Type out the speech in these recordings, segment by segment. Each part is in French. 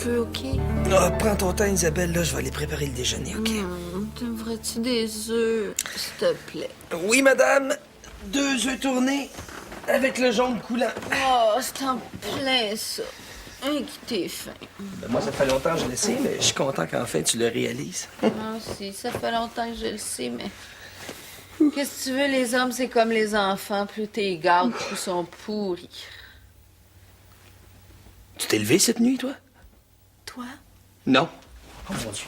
feu, OK? Ah, prends ton temps, Isabelle, là, je vais aller préparer le déjeuner, OK? T'aimerais-tu des œufs, s'il te plaît? Oui, madame. 2 œufs tournés avec le jaune coulant. Oh, c'est en plein, ça. Hein, qui t'es faim. Ben, moi, ça fait longtemps que je le sais, mais je suis content qu'enfin tu le réalises. Moi aussi, ça fait longtemps que je le sais, mais... Qu'est-ce que tu veux, les hommes, c'est comme les enfants. Plus t'es gardes, plus ils sont pourris. Tu t'es levé cette nuit, toi? Toi? Non. Oh, mon Dieu.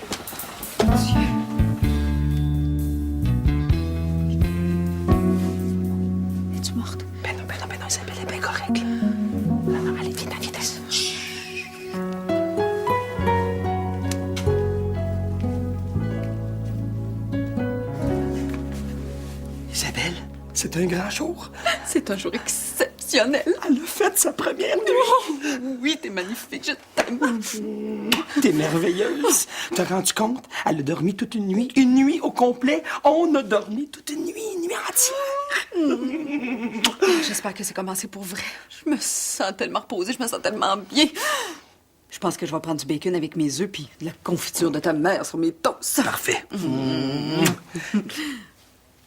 Es-tu morte? Ben non, Isabelle est bien correcte, là. Non, allez, viens, vitesse. Isabelle, c'est un grand jour. C'est un jour exceptionnel. Elle a fait sa première nuit. Oui, t'es magnifique, je t'aime. T'es merveilleuse. T'as rendu compte? Elle a dormi toute une nuit au complet. On a dormi toute une nuit entière. J'espère que c'est commencé pour vrai. Je me sens tellement reposée, je me sens tellement bien. Je pense que je vais prendre du bacon avec mes œufs puis de la confiture de ta mère sur mes toasts. Parfait.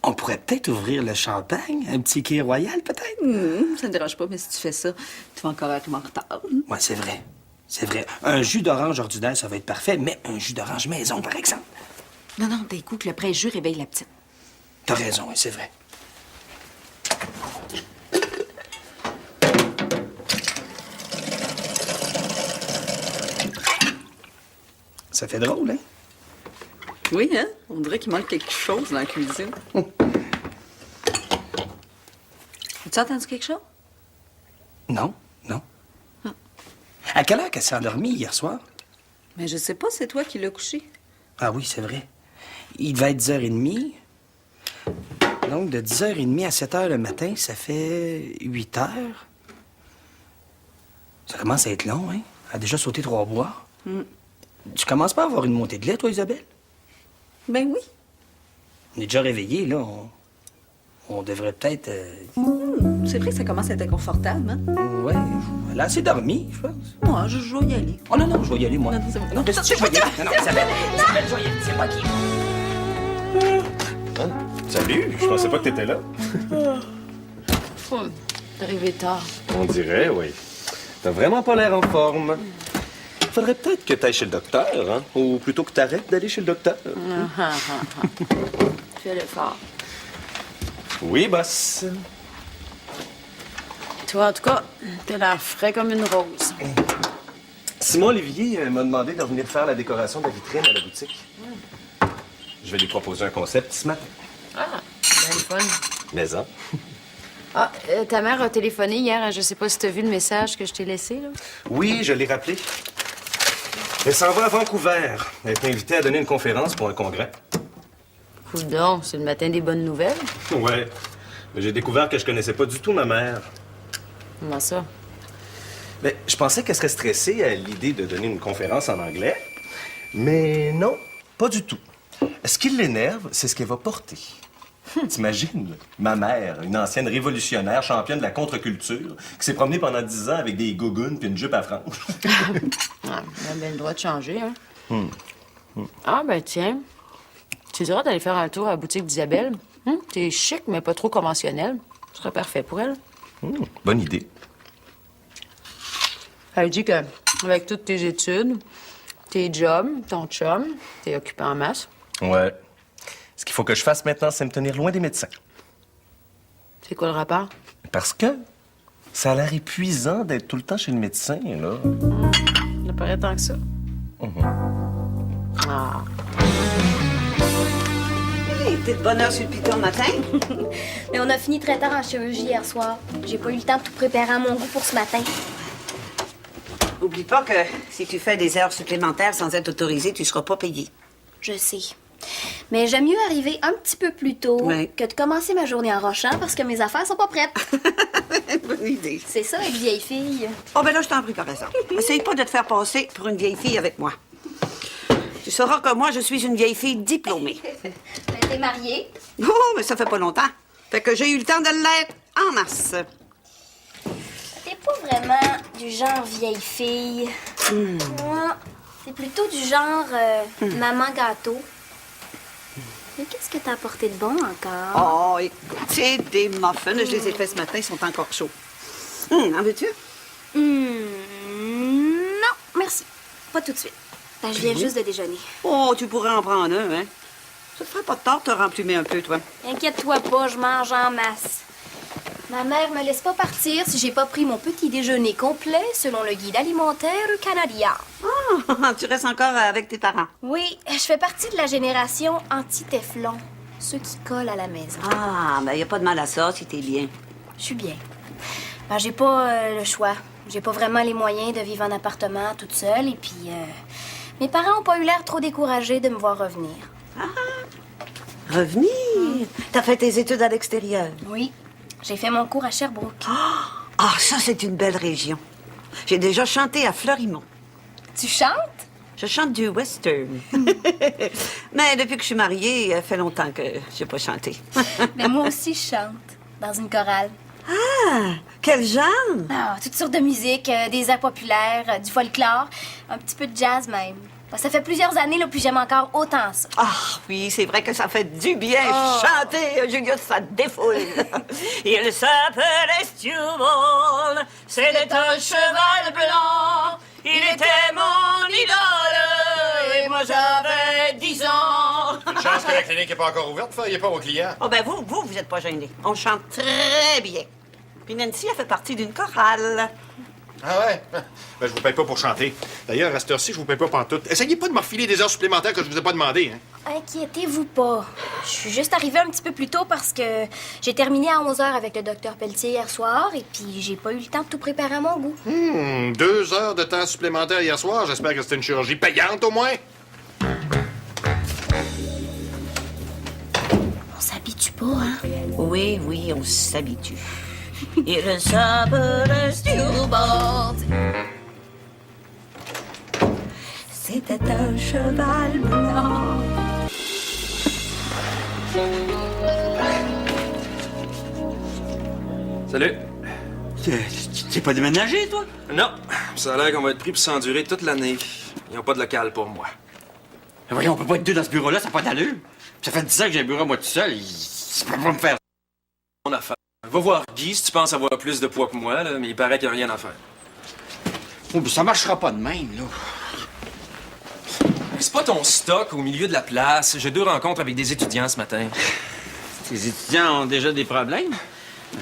On pourrait peut-être ouvrir le champagne, un petit quai royal, peut-être? Ça ne dérange pas, mais si tu fais ça, tu vas encore être en retard. Ouais, c'est vrai. C'est vrai. Un jus d'orange ordinaire, ça va être parfait, mais un jus d'orange maison, par exemple. Non, d'un coup que le préjus réveille la petite. T'as raison, oui, c'est vrai. Ça fait drôle, hein? Oui, hein? On dirait qu'il manque quelque chose dans la cuisine. As-tu entendu quelque chose? Non. À quelle heure qu'elle s'est endormie hier soir? Mais je sais pas, c'est toi qui l'as couché. Ah oui, c'est vrai. Il devait être 10h30. Donc, de 10h30 à 7h le matin, ça fait 8h. Ça commence à être long, hein? Elle a déjà sauté 3 bois. Tu commences pas à avoir une montée de lait, toi, Isabelle? Ben oui. On est déjà réveillés, là. On devrait peut-être... C'est vrai que ça commence à être inconfortable, hein? Ouais, elle a assez dormi, je pense. Moi, je vais y aller. Oh non, je vais y aller, moi. Non, c'est bon. Non, je vais y aller. Non, Isabelle, je vais y aller. C'est moi qui... Hein? Salut, je pensais pas que t'étais là. T'es arrivé tard. On dirait, oui. T'as vraiment pas l'air en forme. Faudrait peut-être que t'ailles chez le docteur, hein? Ou plutôt que t'arrêtes d'aller chez le docteur. Fais l'effort. Oui, boss. Toi, en tout cas, t'as l'air frais comme une rose. Simon Olivier m'a demandé de venir faire la décoration de la vitrine à la boutique. Je vais lui proposer un concept ce matin. Ah, bien le fun. Mais hein? Ah, ta mère a téléphoné hier. Je sais pas si t'as vu le message que je t'ai laissé, là. Oui, je l'ai rappelé. Elle s'en va à Vancouver. Elle est invitée à donner une conférence pour un congrès. Coudonc, c'est le matin des bonnes nouvelles. Ouais. Mais j'ai découvert que je connaissais pas du tout ma mère. Comment ça? Mais je pensais qu'elle serait stressée à l'idée de donner une conférence en anglais. Mais non, pas du tout. Ce qui l'énerve, c'est ce qu'elle va porter. T'imagines, ma mère, une ancienne révolutionnaire, championne de la contre-culture, qui s'est promenée pendant 10 ans avec des gougounes puis une jupe à franges. Elle a bien le droit de changer, hein? Ah, ben tiens. Tu diras d'aller faire un tour à la boutique d'Isabelle. T'es chic, mais pas trop conventionnel. Ce serait parfait pour elle. Bonne idée. Elle dit que, avec toutes tes études, tes jobs, ton chum, t'es occupé en masse. Ouais. Ce qu'il faut que je fasse maintenant, c'est me tenir loin des médecins. C'est quoi le rapport? Parce que ça a l'air épuisant d'être tout le temps chez le médecin, là. Ça paraît tant que ça. Ah. T'es de bonne heure sur le piton le matin? Mais on a fini très tard en chirurgie hier soir. J'ai pas eu le temps de tout préparer à mon goût pour ce matin. Oublie pas que si tu fais des heures supplémentaires sans être autorisé, tu seras pas payé. Je sais. Mais j'aime mieux arriver un petit peu plus tôt Ouais. que de commencer ma journée en rochant parce que mes affaires sont pas prêtes. Bonne idée. C'est ça, une vieille fille. Oh, ben là, je t'en prie, par exemple. Essaye pas de te faire passer pour une vieille fille avec moi. Tu sauras que moi, je suis une vieille fille diplômée. Ben, t'es mariée. Oh, mais ça fait pas longtemps. Fait que j'ai eu le temps de l'être en masse. T'es pas vraiment du genre vieille fille. Moi, c'est plutôt du genre maman gâteau. Mais qu'est-ce que t'as apporté de bon encore? Oh, écoute, c'est des muffins. Je les ai faits ce matin, ils sont encore chauds. En veux-tu? Non, merci. Pas tout de suite. Ben, je viens juste de déjeuner. Oh, tu pourrais en prendre un, hein? Ça te ferait pas de tort de te remplumer un peu, toi. Inquiète-toi pas, je mange en masse. Ma mère me laisse pas partir si j'ai pas pris mon petit déjeuner complet selon le guide alimentaire canadien. Ah, tu restes encore avec tes parents. Oui, je fais partie de la génération anti-téflon. Ceux qui collent à la maison. Ah, ben, y a pas de mal à ça si t'es bien. Je suis bien. Ben, j'ai pas le choix. J'ai pas vraiment les moyens de vivre en appartement toute seule. Et puis, mes parents ont pas eu l'air trop découragés de me voir revenir. Revenir? T'as fait tes études à l'extérieur? Oui, j'ai fait mon cours à Sherbrooke. Ah, ça, c'est une belle région. J'ai déjà chanté à Fleurimont. Tu chantes? Je chante du western. Mais depuis que je suis mariée, ça fait longtemps que j'ai pas chanté. Ben, moi aussi, je chante. Dans une chorale. Ah, quel genre? Ah, toutes sortes de musique, des airs populaires, du folklore, un petit peu de jazz même. Ben, ça fait plusieurs années, là, puis j'aime encore autant ça. Ah oui, c'est vrai que ça fait du bien chanter, Julius, ça défoule. Il s'appelait Stewart, c'était un cheval blanc. Il était mon idole, et moi j'avais 10 ans. Une chance que la clinique n'est pas encore ouverte, feriez pas aux clients. Oh ben vous êtes pas gênés. On chante très bien. Puis Nancy, elle fait partie d'une chorale. Ah ouais? Ben, je vous paye pas pour chanter. D'ailleurs, à cette heure-ci, je vous paye pas pantoute. Essayez pas de me refiler des heures supplémentaires que je vous ai pas demandé, hein? Inquiétez-vous pas. Je suis juste arrivée un petit peu plus tôt parce que j'ai terminé à 11h avec le docteur Pelletier hier soir et puis j'ai pas eu le temps de tout préparer à mon goût. 2 heures de temps supplémentaire hier soir. J'espère que c'était une chirurgie payante, au moins. On s'habitue pas, hein? Oui, on s'habitue. Il s'appelait Stewart. C'était un cheval blanc. Salut. T'es pas déménagé, toi? Non, ça a l'air qu'on va être pris pour s'endurer toute l'année. Ils n'ont pas de local pour moi. Voyons, on peut pas être deux dans ce bureau-là, ça n'a pas d'allure. Ça fait 10 ans que j'ai un bureau à moi tout seul. Il peut pas me faire. Mon affaire. Va voir Guy si tu penses avoir plus de poids que moi, là, mais il paraît qu'il n'y a rien à faire. Oh, mais ça marchera pas de même, là. C'est pas ton stock au milieu de la place. J'ai 2 rencontres avec des étudiants ce matin. Tes étudiants ont déjà des problèmes.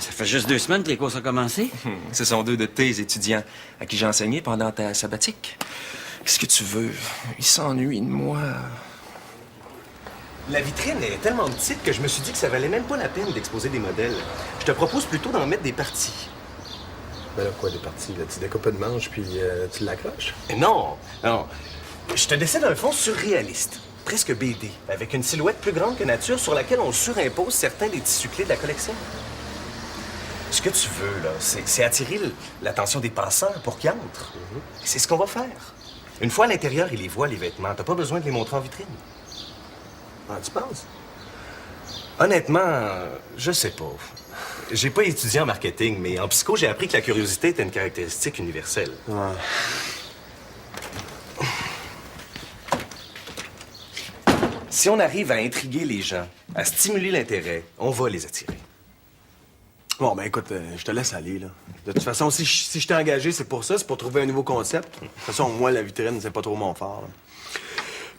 Ça fait juste 2 semaines que les courses ont commencé. Ce sont 2 de tes étudiants à qui j'ai enseigné pendant ta sabbatique. Qu'est-ce que tu veux? Ils s'ennuient de moi. La vitrine est tellement petite que je me suis dit que ça valait même pas la peine d'exposer des modèles. Je te propose plutôt d'en mettre des parties. Ben là, quoi, des parties? Là? Tu découpes une manche puis tu l'accroches? Non. Je te dessine un fond surréaliste, presque BD, avec une silhouette plus grande que nature sur laquelle on surimpose certains des tissus clés de la collection. Ce que tu veux, là, c'est attirer l'attention des passants pour qu'ils entrent. C'est ce qu'on va faire. Une fois à l'intérieur, ils les voient, les vêtements. T'as pas besoin de les montrer en vitrine. Ah, tu penses? Honnêtement, je sais pas. J'ai pas étudié en marketing, mais en psycho, j'ai appris que la curiosité était une caractéristique universelle. Ouais. Si on arrive à intriguer les gens, à stimuler l'intérêt, on va les attirer. Bon, ben écoute, je te laisse aller, là. De toute façon, si je t'ai engagé, c'est pour ça, c'est pour trouver un nouveau concept. De toute façon, moi, la vitrine, c'est pas trop mon fort, là.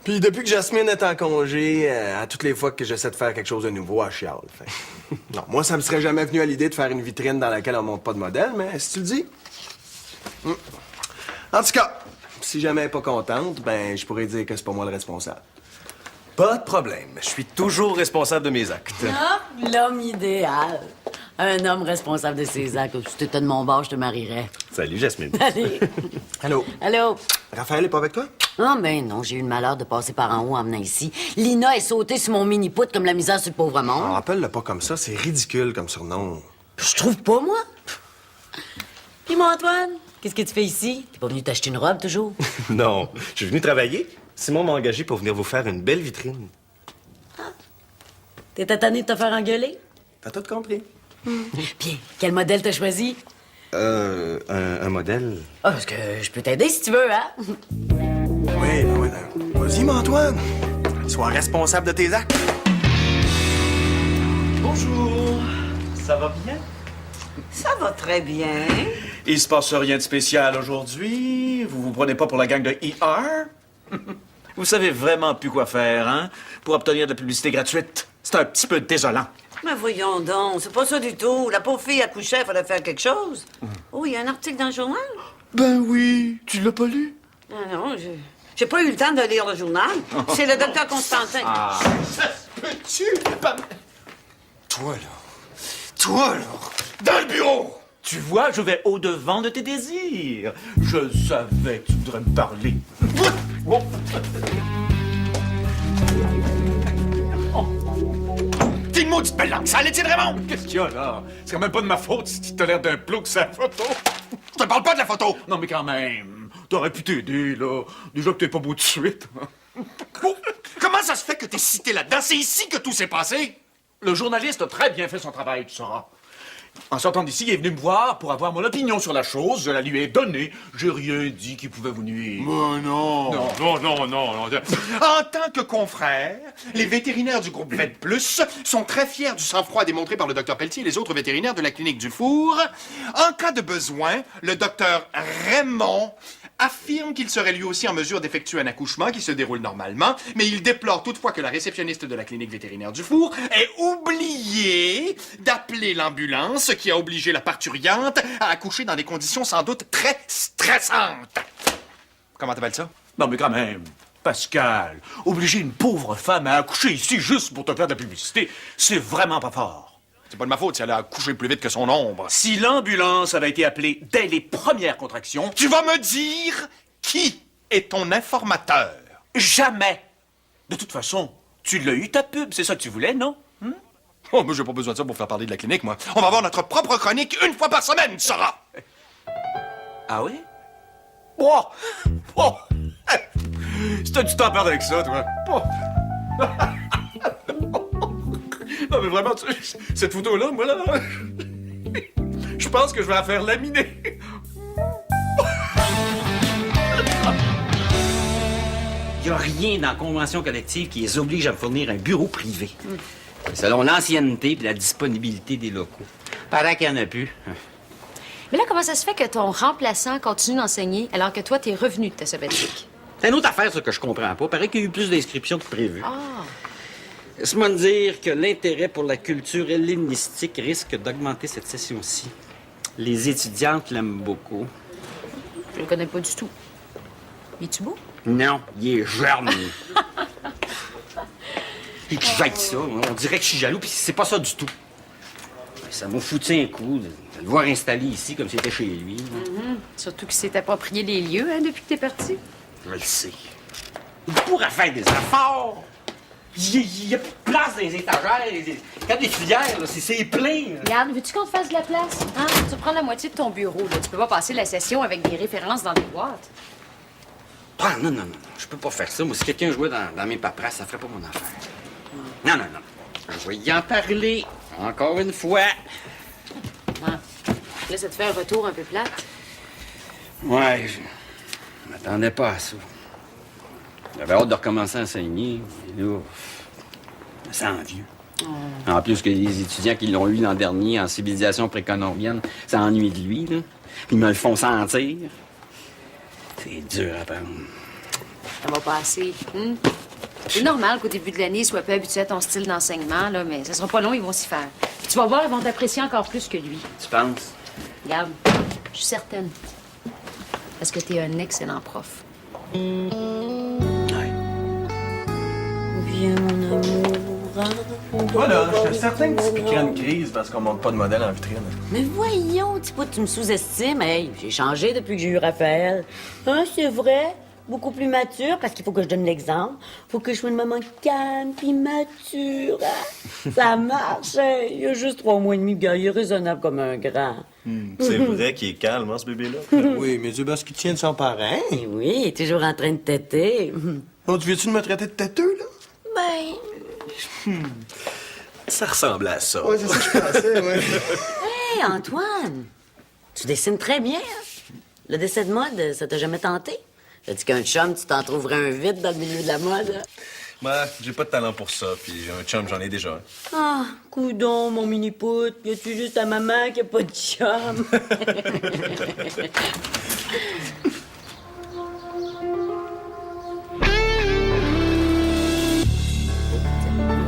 Puis depuis que Jasmine est en congé, à toutes les fois que j'essaie de faire quelque chose de nouveau, elle chiale. Fait. Non, moi, ça me serait jamais venu à l'idée de faire une vitrine dans laquelle on monte pas de modèle, mais si tu le dis... En tout cas, si jamais elle est pas contente, ben je pourrais dire que c'est pas moi le responsable. Pas de problème. Je suis toujours responsable de mes actes. Ah, l'homme idéal. Un homme responsable de ses actes. Si t'étais de mon bord, je te marierais. Salut, Jasmine. Allez. Allô? Allô? Raphaël est pas avec toi? Ah, ben non, j'ai eu le malheur de passer par en haut en venant ici. Lina est sautée sur mon mini-pout comme la misère sur le pauvre monde. Rappelle-le pas comme ça, c'est ridicule comme surnom. Je trouve pas, moi. Puis moi, Antoine, qu'est-ce que tu fais ici? T'es pas venu t'acheter une robe, toujours? Non, je suis venu travailler. Simon m'a engagé pour venir vous faire une belle vitrine. T'es tanné de te faire engueuler? T'as tout compris. Puis, quel modèle t'as choisi? Un modèle? Ah, parce que je peux t'aider si tu veux, hein? Oui, vas-y, mon Antoine. Sois responsable de tes actes. Bonjour. Ça va bien? Ça va très bien. Il se passe rien de spécial aujourd'hui? Vous vous prenez pas pour la gang de ER? Vous savez vraiment plus quoi faire, hein? Pour obtenir de la publicité gratuite. C'est un petit peu désolant. Mais voyons donc, c'est pas ça du tout. La pauvre fille accouchait, il fallait faire quelque chose. Oh, il y a un article dans le journal? Ben oui, tu l'as pas lu? Ah non, j'ai pas eu le temps de lire le journal. C'est le docteur Constantin. Peux-tu? Toi, là, dans le bureau! Tu vois, je vais au-devant de tes désirs. Je savais que tu voudrais me parler. Oh. T'es une maudite belle langue sale, Étienne Raymond! Qu'est-ce qu'il y a, là? C'est quand même pas de ma faute si t'as l'air d'un plouc sur la photo. Je te parle pas de la photo! Non, mais quand même, t'aurais pu t'aider, là. Déjà que t'es pas beau de suite. Oh, comment ça se fait que t'es cité là-dedans? C'est ici que tout s'est passé! Le journaliste a très bien fait son travail, tu sauras. En sortant d'ici, il est venu me voir pour avoir mon opinion sur la chose. Je la lui ai donnée. J'ai rien dit qui pouvait vous nuire. Non. En tant que confrère, les vétérinaires du groupe Vet Plus sont très fiers du sang-froid démontré par le docteur Pelletier et les autres vétérinaires de la clinique du Four. En cas de besoin, le docteur Raymond affirme qu'il serait lui aussi en mesure d'effectuer un accouchement qui se déroule normalement, mais il déplore toutefois que la réceptionniste de la clinique vétérinaire du Four ait oublié d'appeler l'ambulance qui a obligé la parturiente à accoucher dans des conditions sans doute très stressantes. Comment t'appelles ça? Non, mais quand même, Pascal, obliger une pauvre femme à accoucher ici juste pour te faire de la publicité, c'est vraiment pas fort. C'est pas de ma faute si elle a accouché plus vite que son ombre. Si l'ambulance avait été appelée dès les premières contractions... Tu vas me dire qui est ton informateur? Jamais! De toute façon, tu l'as eu ta pub, c'est ça que tu voulais, non? Oh, mais j'ai pas besoin de ça pour faire parler de la clinique, moi. On va avoir notre propre chronique une fois par semaine, tu sauras! Ah oui? Oh! Si t'as du temps à perdre avec ça, toi. Oh. Non, mais vraiment, cette photo-là, moi, là, je pense que je vais la faire laminer. Il n'y a rien dans la convention collective qui les oblige à me fournir un bureau privé. Selon l'ancienneté et la disponibilité des locaux. Paraît qu'il n'y en a plus. Mais là, comment ça se fait que ton remplaçant continue d'enseigner alors que toi, t'es revenu de ta sabbatique? C'est une autre affaire, ça, que je comprends pas. Paraît qu'il y a eu plus d'inscriptions que prévu. Ah! Laisse-moi te dire que l'intérêt pour la culture hellénistique risque d'augmenter cette session-ci. Les étudiantes l'aiment beaucoup. Je le connais pas du tout. Es-tu beau? Non, il est jeune. Puis que j'aille ça. On dirait que je suis jaloux, puis c'est pas ça du tout. Ça m'a foutu un coup de le voir installé ici comme si c'était chez lui. Surtout qu'il s'est approprié les lieux, hein, depuis que t'es parti. Je le sais. Il pourrait faire des efforts. Il y a plus de place dans les étagères. Quand des filières, là, c'est plein. Regarde, veux-tu qu'on te fasse de la place? Hein? Tu prends la moitié de ton bureau, là. Tu peux pas passer la session avec des références dans des boîtes. Ah, non. Je peux pas faire ça. Moi, si quelqu'un jouait dans mes paperasses, ça ferait pas mon affaire. Non. Je vais y en parler. Encore une fois. Ah. Là, ça te fait un retour un peu plate. Ouais, je m'attendais pas à ça. J'avais hâte de recommencer à enseigner. Et là, je me sens vieux. En plus que les étudiants qui l'ont eu l'an dernier en civilisation précolombienne s'ennuient de lui, là. Ils me le font sentir. C'est dur à prendre. Ça va passer. C'est normal qu'au début de l'année, ils soient peu habitués à ton style d'enseignement, là, mais ça sera pas long, ils vont s'y faire. Puis tu vas voir, ils vont t'apprécier encore plus que lui. Tu penses? Regarde, je suis certaine. Parce que t'es un excellent prof. Viens, mon amour. Voilà, j'étais certain que tu piquerais une crise parce qu'on monte pas de modèle en vitrine. Mais voyons, tu me sous-estimes. Hey, j'ai changé depuis que j'ai eu Raphaël. Hein, c'est vrai? Beaucoup plus mature, parce qu'il faut que je donne l'exemple. Faut que je sois une maman calme puis mature. Hein? Ça marche, hein? Il y a juste 3 mois et demi, puis il est raisonnable comme un grand. C'est vrai qu'il est calme, hein, ce bébé-là? Oui, mais c'est parce qu'il tient de son parrain. Et oui, il est toujours en train de téter. Oh, tu viens-tu de me traiter de têteux, là? Ben... Ça ressemble à ça. Ouais, c'est ça que je pensais, ouais. Hey, Antoine! Tu dessines très bien, hein? Le dessin de mode, ça t'a jamais tenté? T'as dit qu'un chum, tu t'en trouverais un vide dans le milieu de la mode? Hein? Moi, j'ai pas de talent pour ça, puis un chum, j'en ai déjà. Ah, coudon, mon mini-pout. Y a-tu juste ta maman qui a pas de chum?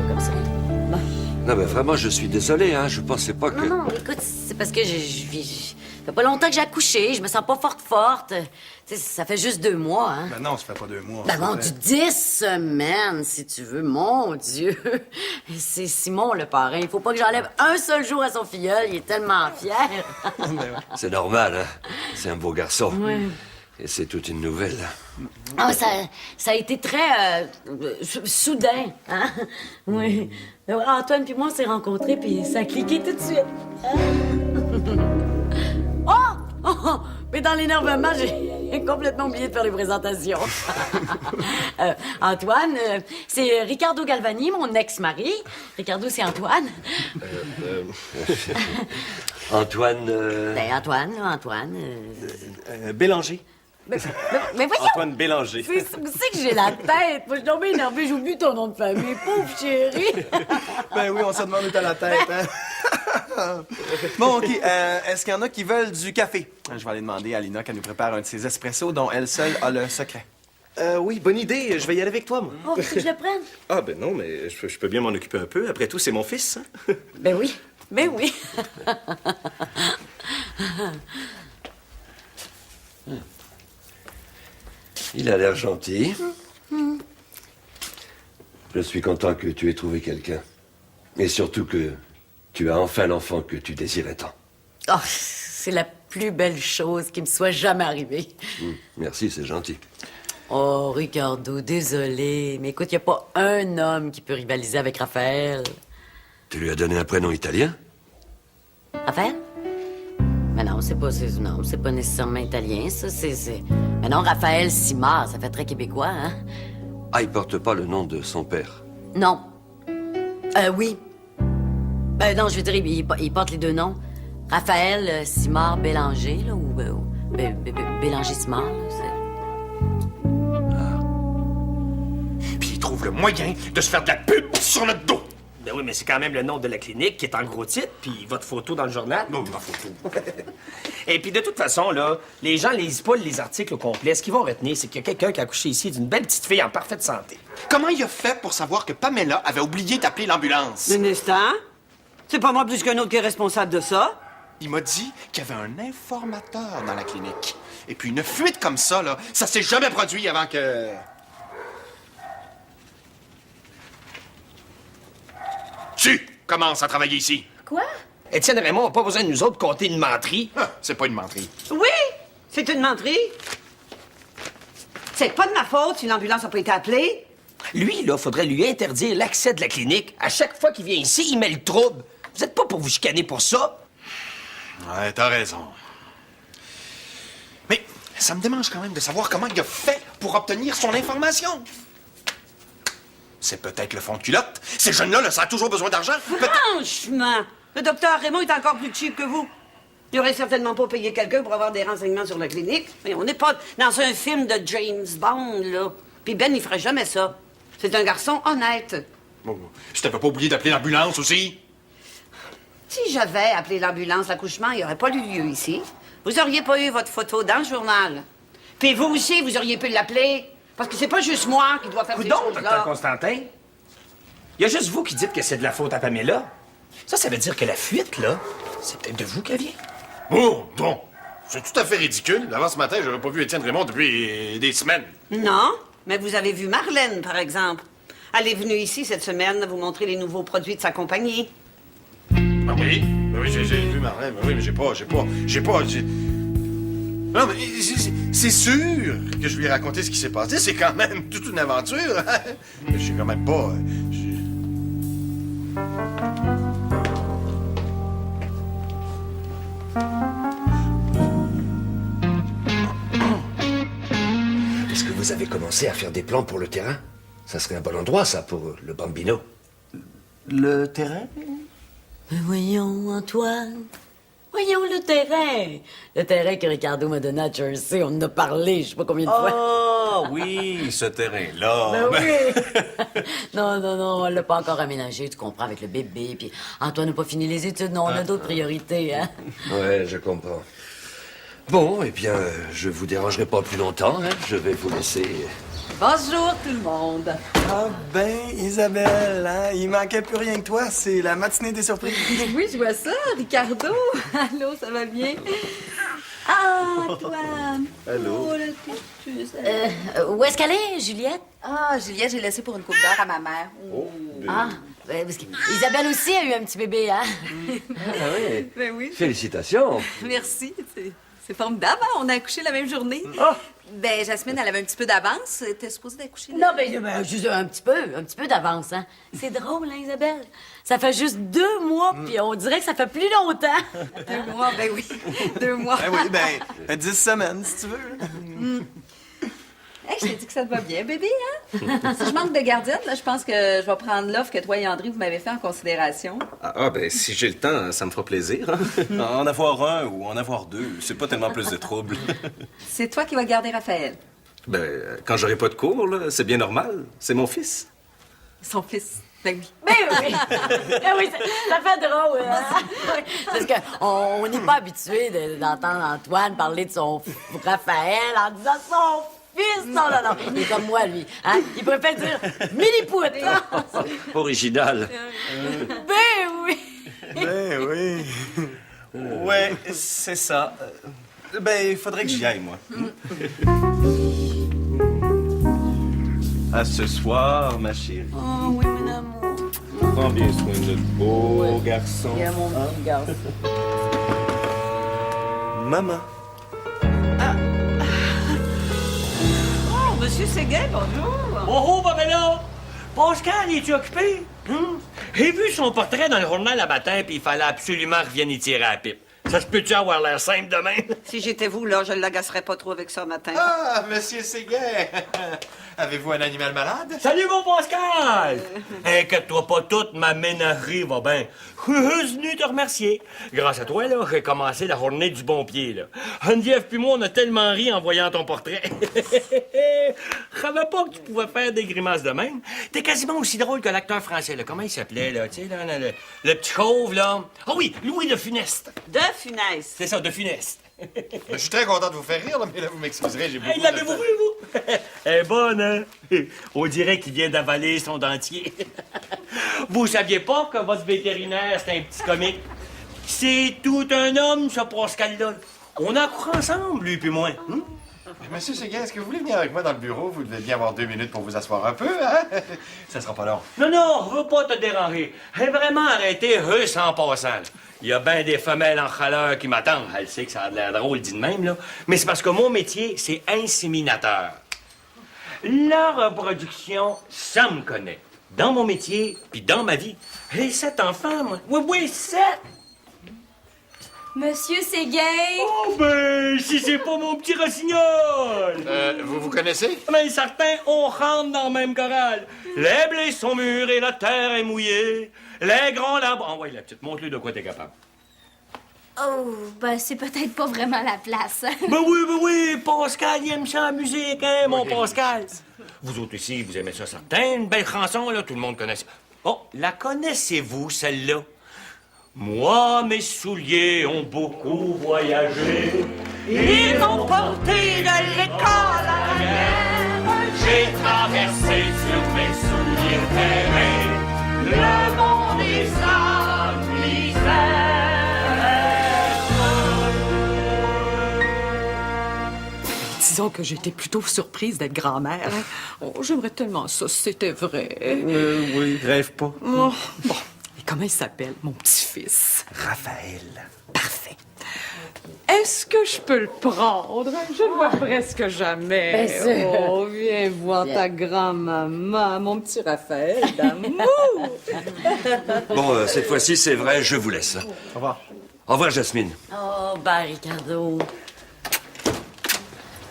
Comme ça. Bon. Non, mais vraiment, je suis désolé, hein. Je pensais pas que... Non, écoute, c'est parce que ça fait pas longtemps que j'ai accouché, je me sens pas forte. Tu sais, ça fait juste 2 mois, hein. Ben non, ça fait pas 2 mois. Ben bon, du 10 semaines, si tu veux. Mon Dieu. C'est Simon, le parrain. Il faut pas que j'enlève un seul jour à son filleul. Il est tellement fier. C'est normal, hein. C'est un beau garçon. Ouais. Et c'est toute une nouvelle. Ah, ça a été très soudain, hein? Oui. Antoine puis moi, on s'est rencontrés, puis ça a cliqué tout de suite. Oh! Mais dans l'énervement, j'ai complètement oublié de faire les présentations. Antoine, c'est Ricardo Galvani, mon ex-mari. Ricardo, c'est Antoine. Antoine... Ben, Antoine. Bélanger. Mais voyons! Antoine Bélanger. C'est que j'ai la tête. Moi, je suis tombée énervée, j'oublie ton nom de famille. Pauvre chérie. Ben oui, on se demande où t'as la tête, hein? Bon, OK. Est-ce qu'il y en a qui veulent du café? Je vais aller demander à Lina qu'elle nous prépare un de ses espressos dont elle seule a le secret. Oui, bonne idée. Je vais y aller avec toi, moi. Oh, tu veux que je le prenne? Ah, ben non, mais je peux bien m'en occuper un peu. Après tout, c'est mon fils. Hein? Ben oui. Il a l'air gentil. Je suis content que tu aies trouvé quelqu'un. Et surtout que tu as enfin l'enfant que tu désirais tant. Oh, c'est la plus belle chose qui me soit jamais arrivée. Merci, c'est gentil. Oh, Ricardo, désolé. Mais écoute, y a pas un homme qui peut rivaliser avec Raphaël. Tu lui as donné un prénom italien? Raphaël? Mais non, c'est pas nécessairement italien, ça. Mais non, Raphaël Simard, ça fait très québécois, hein? Ah, il porte pas le nom de son père. Non. Oui. Non, je veux dire, il porte les 2 noms. Raphaël Simard Bélanger, là, ou Bélanger Simard, là, Puis il trouve le moyen de se faire de la pub sur notre dos. Ben oui, mais c'est quand même le nom de la clinique qui est en gros titre, puis votre photo dans le journal. Non, ma photo. Et puis de toute façon, là, les gens lisent pas les articles au complet. Ce qu'ils vont retenir, c'est qu'il y a quelqu'un qui a accouché ici d'une belle petite fille en parfaite santé. Comment il a fait pour savoir que Pamela avait oublié d'appeler l'ambulance? Un instant. C'est pas moi plus qu'un autre qui est responsable de ça. Il m'a dit qu'il y avait un informateur dans la clinique. Et puis une fuite comme ça, là, ça s'est jamais produit avant que... Tu commences à travailler ici. Quoi? Étienne Raymond n'a pas besoin de nous autres compter une menterie. Ah, c'est pas une menterie. Oui, c'est une menterie. C'est pas de ma faute si l'ambulance n'a pas été appelée. Lui, là, faudrait lui interdire l'accès de la clinique. À chaque fois qu'il vient ici, il met le trouble. Vous êtes pas pour vous chicaner pour ça? Ouais, t'as raison. Mais ça me démange quand même de savoir comment il a fait pour obtenir son information. C'est peut-être le fond de culotte. Ces jeunes-là, là, ça a toujours besoin d'argent. Franchement, le docteur Raymond est encore plus cheap que vous. Il aurait certainement pas payé quelqu'un pour avoir des renseignements sur la clinique. Mais on n'est pas dans un film de James Bond, là. Puis Ben, il ferait jamais ça. C'est un garçon honnête. Bon, je t'avais pas oublié d'appeler l'ambulance aussi. Si j'avais appelé l'ambulance, l'accouchement, il n'y aurait pas eu lieu ici. Vous auriez pas eu votre photo dans le journal. Puis vous aussi, vous auriez pu l'appeler. Parce que c'est pas juste moi qui dois faire ces Coudon, choses-là. docteur Constantin. Il y a juste vous qui dites que c'est de la faute à Pamela. Ça veut dire que la fuite, là, c'est peut-être de vous qu'elle vient. Oh, bon. C'est tout à fait ridicule. Avant ce matin, j'avais pas vu Étienne Raymond depuis des semaines. Non, mais vous avez vu Marlène, par exemple. Elle est venue ici cette semaine vous montrer les nouveaux produits de sa compagnie. Ah oui? Oui, j'ai vu Marlène. Oui, mais j'ai pas... Non, mais c'est sûr que je lui ai raconté ce qui s'est passé. C'est quand même toute une aventure. Hein? Je suis quand même pas... Est-ce que vous avez commencé à faire des plans pour le terrain? Ça serait un bon endroit, ça, pour le bambino. Le terrain? Mais voyons, Antoine. Voyons le terrain. Le terrain que Ricardo m'a donné à Jersey, on en a parlé, je sais pas combien de fois. Ah oui, ce terrain-là. Ben oui! Non, on l'a pas encore aménagé, tu comprends, avec le bébé, puis Antoine n'a pas fini les études, non, on a d'autres priorités, hein? Ouais, je comprends. Bon, eh bien, je vous dérangerai pas plus longtemps, hein. Je vais vous laisser. Bonjour tout le monde. Ah ben, Isabelle, hein, il manquait plus rien que toi. C'est la matinée des surprises. Oui, je vois ça, Ricardo. Allô, ça va bien? Ah, Antoine. Allô? Oh, la petite puce. Où est-ce qu'elle est, Juliette? Ah, Juliette, j'ai laissé pour une coupe d'heure à ma mère. Ah, parce que Isabelle aussi a eu un petit bébé, hein? Ah oui. Ben oui. Félicitations. Merci. C'est formidable, hein? On a accouché la même journée. Ben, Jasmine, elle avait un petit peu d'avance. T'es supposée d'accoucher? Non, ben, juste un petit peu d'avance, hein? C'est drôle, hein, Isabelle? Ça fait juste 2 mois, puis on dirait que ça fait plus longtemps. 2 mois, ben oui. 2 mois. Ben oui, ben, 10 semaines, si tu veux. Hey, je t'ai dit que ça te va bien, bébé, hein? Si je manque de gardienne, là, je pense que je vais prendre l'offre que toi et André, vous m'avez fait en considération. Ben si j'ai le temps, ça me fera plaisir. Hein? En avoir un ou en avoir 2, c'est pas tellement plus de trouble. C'est toi qui vas garder Raphaël. Quand j'aurai pas de cours, là, c'est bien normal. C'est mon fils. Son fils. Ben oui. Ben oui! Ben oui, ça fait drôle, hein? Parce qu'on n'est pas habitué d'entendre Antoine parler de son Raphaël en disant son fils. Non. Il est comme moi, lui. Hein? Il préfère dire Mini-Pout. Original. Ben oui! Ben oui. Ouais, c'est ça. Ben, il faudrait que j'y aille, moi. À ce soir, ma chérie. Oh oui, mon amour. Prends bien soin de notre beau garçon. Il y a mon petit garçon. Maman. Oh, Monsieur Séguin, bonjour. Oh, ben là! Pascal, es-tu occupé? J'ai vu son portrait dans le journal à matin, puis il fallait absolument qu'il revienne y tirer à la pipe. Ça se peut-tu avoir l'air simple demain? Si j'étais vous, là, je ne l'agacerais pas trop avec ça matin. Ah, Monsieur Séguin! Avez-vous un animal malade? Salut, mon Pascal! Inquiète-toi pas, toute ma ménagerie va bien. Je suis venu te remercier. Grâce à toi, là, j'ai commencé la journée du bon pied, là. Geneviève puis moi, on a tellement ri en voyant ton portrait. Je savais pas que tu pouvais faire des grimaces de même. T'es quasiment aussi drôle que l'acteur français, là. Comment il s'appelait, là? Tu sais, là, le petit chauve, là. Ah oui, Louis de Funeste. De Funès. C'est ça, de Funeste. Je suis très content de vous faire rire, là, mais là, vous m'excuserez, j'ai beaucoup Hey, l'avez-vous vu, vous? Elle est bonne, hein? On dirait qu'il vient d'avaler son dentier. Vous saviez pas que votre vétérinaire, c'est un petit comique? C'est tout un homme, ce Pascal-là. On a couru ensemble, lui puis moi. Monsieur Séguin, est-ce que vous voulez venir avec moi dans le bureau? Vous devez bien avoir 2 minutes pour vous asseoir un peu, hein? Ça sera pas long. Non, je veux pas te déranger. J'ai vraiment arrêté russe en passant, là. Il y a bien des femelles en chaleur qui m'attendent. Elle sait que ça a l'air drôle, dit de même, là. Mais c'est parce que mon métier, c'est inséminateur. La reproduction, ça me connaît. Dans mon métier, puis dans ma vie. J'ai 7 enfants, moi. Oui, 7! Monsieur Séguin! Oh, ben, si c'est pas mon petit rossignol! Vous vous connaissez? Mais certains, on rentre dans le même chorale. Les blés sont mûrs et la terre est mouillée. Les grands labos... Ah ouais, la petite, montre-lui de quoi t'es capable. Oh, ben c'est peut-être pas vraiment la place. Ben oui, Pascal, il aime ça la musique, hein, mon Pascal. Vous autres ici, vous aimez ça certain, une belle chanson, là, tout le monde connaît ça. Oh, la connaissez-vous, celle-là? Moi, mes souliers ont beaucoup voyagé. Ils m'ont porté de l'école à la guerre. J'ai traversé sur mes souliers ferrés le monde et sa misère. Disons que j'étais plutôt surprise d'être grand-mère. Hein. Oh, j'aimerais tellement ça si c'était vrai. Oui, rêve pas. Oh, bon, et comment il s'appelle, mon petit-fils? Raphaël. Parfait. Est-ce que je peux le prendre? Je le vois presque jamais. Bien sûr. Oh, viens voir ta grand-maman, mon petit Raphaël d'amour. Bon, cette fois-ci, c'est vrai, je vous laisse. Au revoir. Au revoir, Jasmine. Oh, ben, Ricardo.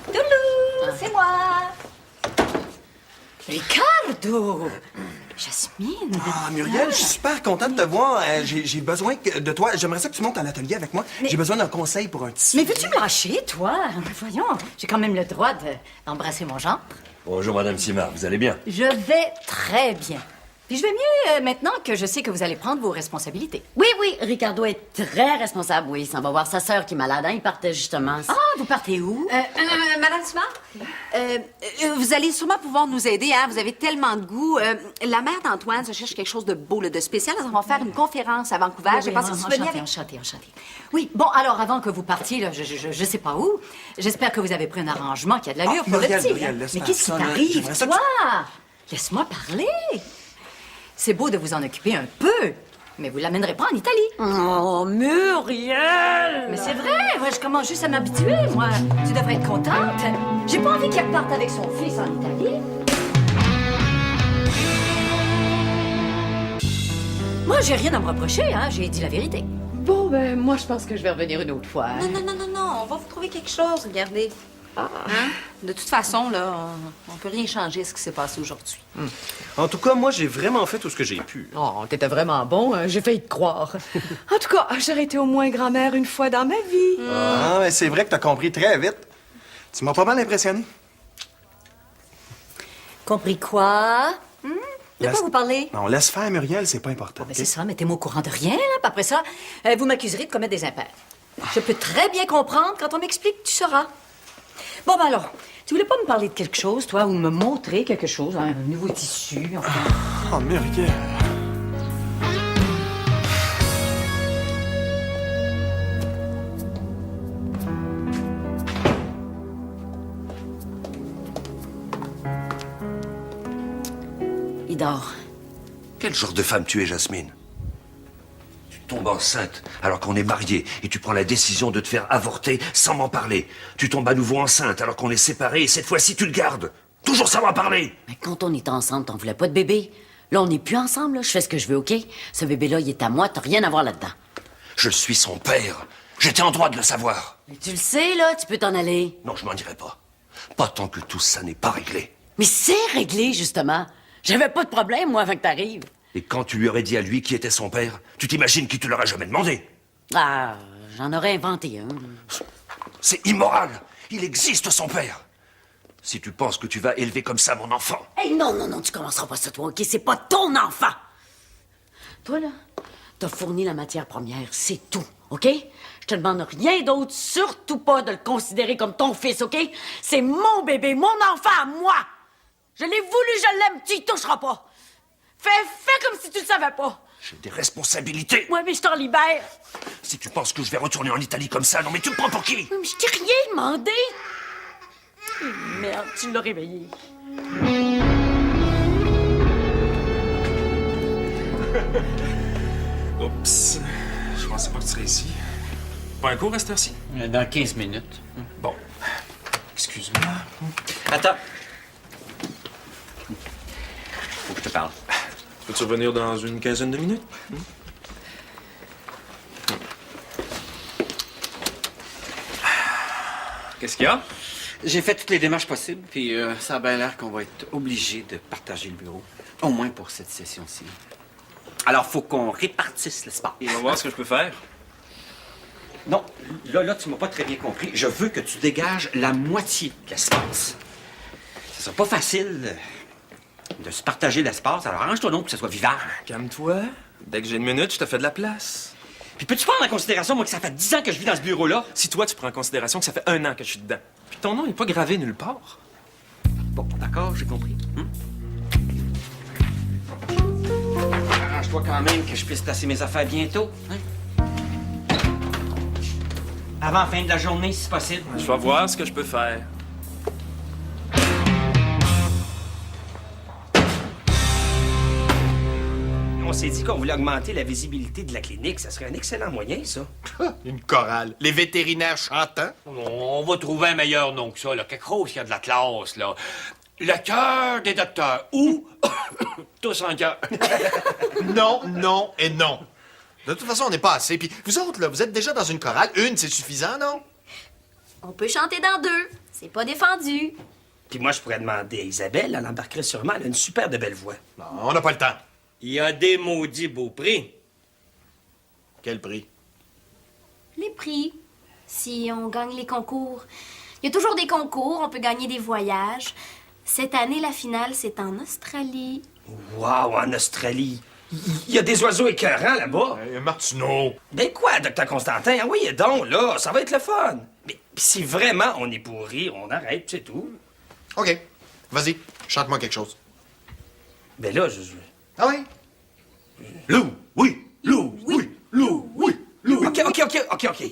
Toulou, c'est moi. Ricardo! Jasmine! Ah, Muriel, je suis super content de te voir. J'ai besoin de toi. J'aimerais ça que tu montes à l'atelier avec moi. J'ai besoin d'un conseil pour un tissu. Mais veux-tu me lâcher, toi? Voyons, j'ai quand même le droit d'embrasser mon genre. Bonjour, Madame Simard, vous allez bien? Je vais très bien. Puis je vais mieux maintenant que je sais que vous allez prendre vos responsabilités. Oui, Ricardo est très responsable, oui. Il s'en va voir sa sœur qui est malade, hein. Il partait justement. Ah, vous partez où? Madame Simard, vous allez sûrement pouvoir nous aider, hein? Vous avez tellement de goût. La mère d'Antoine se cherche quelque chose de beau, là, de spécial. Nous allons faire une conférence à Vancouver. J'ai pensé que tu venais avec... Enchanté. Oui, bon, alors, avant que vous partiez, là, je sais pas où, j'espère que vous avez pris un arrangement qui a de l'allure pour le petit. Muriel, laisse Mais faire qu'est-ce qui ça, là. t'arrive, J'aimerais ça que toi? Laisse-moi parler. C'est beau de vous en occuper un peu, mais vous l'amènerez pas en Italie. Oh, Muriel! Mais c'est vrai, moi, je commence juste à m'habituer, moi. Tu devrais être contente. J'ai pas envie qu'elle parte avec son fils en Italie. Moi, j'ai rien à me reprocher, hein. J'ai dit la vérité. Bon, ben, moi, je pense que je vais revenir une autre fois. Non. On va vous trouver quelque chose, regardez. Hein? De toute façon, là, on peut rien changer à ce qui s'est passé aujourd'hui. En tout cas, moi, j'ai vraiment fait tout ce que j'ai pu. Oh, t'étais vraiment bon, hein? J'ai failli te croire. En tout cas, j'aurais été au moins grand-mère une fois dans ma vie. Ah, mais c'est vrai que t'as compris très vite. Tu m'as pas mal impressionné. Compris quoi? De quoi vous parlez? Non, laisse faire, Muriel, c'est pas important. Ben OK? c'est ça, mettez-moi au courant de rien, là. Puis après ça, vous m'accuserez de commettre des impairs. Je peux très bien comprendre quand on m'explique, tu sauras. Bon, ben alors, tu voulais pas me parler de quelque chose, toi, ou me montrer quelque chose, hein, un nouveau tissu, enfin... Oh, Muriel. Il dort. Quel genre de femme tu es, Jasmine? Tu tombes enceinte alors qu'on est mariés et tu prends la décision de te faire avorter sans m'en parler. Tu tombes à nouveau enceinte alors qu'on est séparés et cette fois-ci tu le gardes. Toujours sans m'en parler. Mais quand on était ensemble, t'en voulais pas de bébé. Là, on n'est plus ensemble, là. Je fais ce que je veux, OK? Ce bébé-là, il est à moi, t'as rien à voir là-dedans. Je suis son père. J'étais en droit de le savoir. Mais tu le sais, là, tu peux t'en aller. Non, je m'en dirai pas. Pas tant que tout ça n'est pas réglé. Mais c'est réglé, justement. J'avais pas de problème, moi, avant que t'arrives. Et quand tu lui aurais dit à lui qui était son père, tu t'imagines qu'il te l'aurait jamais demandé. Ah, j'en aurais inventé un. C'est immoral. Il existe son père. Si tu penses que tu vas élever comme ça mon enfant. Hey, non, tu commenceras pas ça, toi, OK? C'est pas ton enfant. Toi, là, t'as fourni la matière première, c'est tout, OK? Je te demande rien d'autre, surtout pas de le considérer comme ton fils, OK? C'est mon bébé, mon enfant à moi! Je l'ai voulu, je l'aime, tu y toucheras pas! Fais comme si tu le savais pas! J'ai des responsabilités. Ouais, mais je t'en libère! Si tu penses que je vais retourner en Italie comme ça, non mais tu me prends pour qui? Mais je t'ai rien demandé! Merde, tu l'as réveillé. Oups. Je pensais pas que tu serais ici. Pas un cours à cette heure-ci? Dans 15 minutes. Bon. Excuse-moi. Attends. Faut que je te parle. Peux-tu revenir dans une quinzaine de minutes? Qu'est-ce qu'il y a? J'ai fait toutes les démarches possibles, puis ça a bien l'air qu'on va être obligé de partager le bureau. Au moins pour cette session-ci. Alors, faut qu'on répartisse l'espace. On va voir ce que je peux faire. Non, là, tu m'as pas très bien compris. Je veux que tu dégages la moitié de l'espace. Ce sera pas facile de se partager l'espace, alors arrange-toi donc que ce soit vivable. Calme-toi. Dès que j'ai une minute, je te fais de la place. Puis peux-tu prendre en considération, moi, que ça fait 10 ans que je vis dans ce bureau-là? Si toi, tu prends en considération que ça fait 1 an que je suis dedans. Puis ton nom n'est pas gravé nulle part. Bon, d'accord, j'ai compris. Arrange-toi quand même que je puisse placer mes affaires bientôt. Hein? Avant la fin de la journée, si possible. Je vais voir ce que je peux faire. On s'est dit qu'on voulait augmenter la visibilité de la clinique. Ça serait un excellent moyen, ça. Une chorale. Les vétérinaires chantants. On va trouver un meilleur nom que ça, là. Quelque chose qui a de la classe, là. Le cœur des docteurs. Ou tous en cœur. Non, non et non. De toute façon, on n'est pas assez. Puis vous autres, là, vous êtes déjà dans une chorale. Une, c'est suffisant, non? On peut chanter dans 2. C'est pas défendu. Puis moi, je pourrais demander à Isabelle, elle embarquerait sûrement, elle a une super de belle voix. Non, on n'a pas le temps. Il y a des maudits beaux prix. Quel prix? Les prix, si on gagne les concours. Il y a toujours des concours, on peut gagner des voyages. Cette année, la finale, c'est en Australie. Wow, en Australie. Il y a des oiseaux écœurants là-bas. Martineau! Ben quoi, Dr. Constantin? Ah oui, donc, là, ça va être le fun. Mais si vraiment on est pourri, on arrête, c'est tout. OK. Vas-y, chante-moi quelque chose. Ben là, Ah oui? Lou, oui, Lou, oui, Lou, oui, Lou. OK.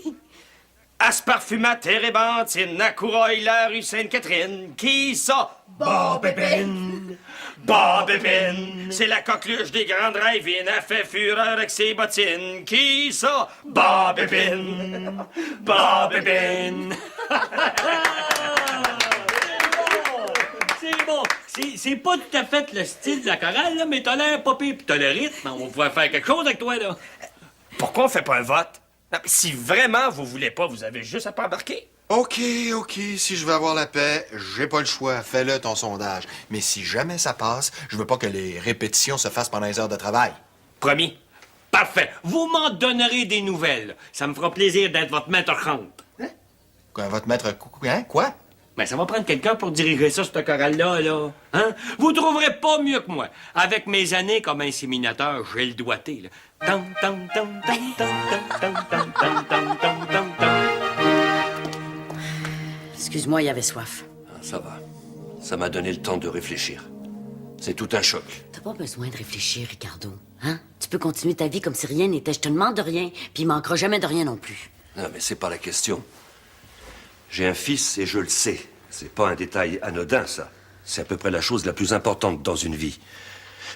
À se parfumer térébenthine, à Coureuil, la rue Sainte-Catherine. Qui ça? Bob Épine. Bob Épine. C'est la coqueluche des grandes drive-in. Elle fait fureur avec ses bottines. Qui ça? Bob Épine. Bob Épine. C'est bon. C'est pas tout à fait le style de la chorale, là, mais t'as l'air pas pire pis t'as le rythme. On pourrait faire quelque chose avec toi, là. Pourquoi on fait pas un vote? Non, mais si vraiment vous voulez pas, vous avez juste à pas embarquer. OK. Si je veux avoir la paix, j'ai pas le choix. Fais-le, ton sondage. Mais si jamais ça passe, je veux pas que les répétitions se fassent pendant les heures de travail. Promis. Parfait. Vous m'en donnerez des nouvelles. Ça me fera plaisir d'être votre maître chante. Quoi, votre maître... Hein? Quoi? Ben, ça va prendre quelqu'un pour diriger ça, cette chorale-là, là. Hein? Vous trouverez pas mieux que moi. Avec mes années comme inséminateur, j'ai le doigté, là. Tam, tam, tam, tam, tam, tam, tam, tam, tam, tam, tam, tam. Excuse-moi, il y avait soif. Ah, ça va. Ça m'a donné le temps de réfléchir. C'est tout un choc. T'as pas besoin de réfléchir, Ricardo. Hein? Tu peux continuer ta vie comme si rien n'était. Je te demande de rien, puis il manquera jamais de rien non plus. Non, mais c'est pas la question. J'ai un fils et je le sais. C'est pas un détail anodin, ça. C'est à peu près la chose la plus importante dans une vie.